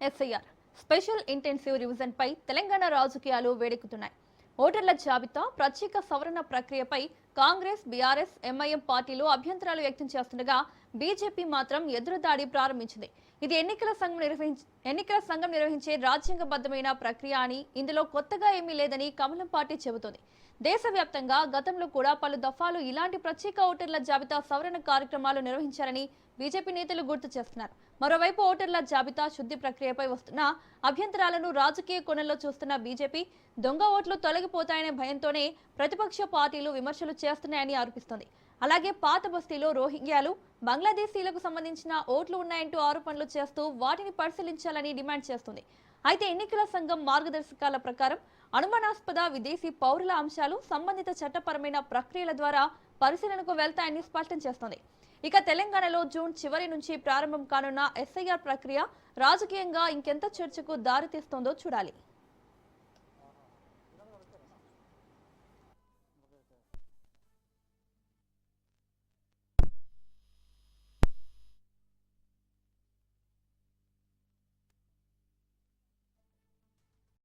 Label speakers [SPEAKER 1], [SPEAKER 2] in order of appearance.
[SPEAKER 1] SIR special intensive revision పై తెలంగాణ రాజకీయాలు వేడెక్కుతున్నాయి. ఓటర్ల జాబితా ప్రత్యేక సవరణ ప్రక్రియపై కాంగ్రెస్, బీఆర్ఎస్, ఎంఐఎం పార్టీలు అభ్యంతరాలు వ్యక్తం చేస్తుండగా బీజేపీ మాత్రం ఎదురుదాడి ప్రారంభించింది. ఇది ఎన్నికల సంఘం నిర్వహించే రాజ్యాంగబద్ధమైన ప్రక్రియ అని, ఇందులో కొత్తగా ఏమీ లేదని కమలం పార్టీ చెబుతోంది. దేశవ్యాప్తంగా గతంలో కూడా పలు దఫాలు ఇలాంటి ప్రత్యేక ఓటర్ల జాబితా సవరణ కార్యక్రమాలు నిర్వహించారని బీజేపీ నేతలు గుర్తు చేస్తున్నారు. మరోవైపు ఓటర్ల జాబితా శుద్ధి ప్రక్రియపై వస్తున్న అభ్యంతరాలను రాజకీయ కోణంలో చూస్తున్న బీజేపీ దొంగ ఓట్లు తొలగిపోతాయనే భయంతోనే ప్రతిపక్ష పార్టీలు విమర్శలు చేస్తున్నాయని ఆరోపిస్తోంది. అలాగే పాత బస్తీలో రోహింగ్యాలు, బంగ్లాదేశీలకు సంబంధించిన ఓట్లు ఉన్నాయంటూ ఆరోపణలు చేస్తూ వాటిని పరిశీలించాలని డిమాండ్ చేస్తుంది. అయితే ఎన్నికల సంఘం మార్గదర్శకాల ప్రకారం అనుమానాస్పద విదేశీ పౌరుల అంశాలు సంబంధిత చట్టపరమైన ప్రక్రియల ద్వారా పరిశీలనకు వెళ్తాయని స్పష్టం చేస్తోంది. ఇక తెలంగాణలో జూన్ చివరి నుంచి ప్రారంభం కానున్న ఎస్ఐఆర్ ప్రక్రియ రాజకీయంగా ఇంకెంత చర్చకు దారితీస్తోందో చూడాలి.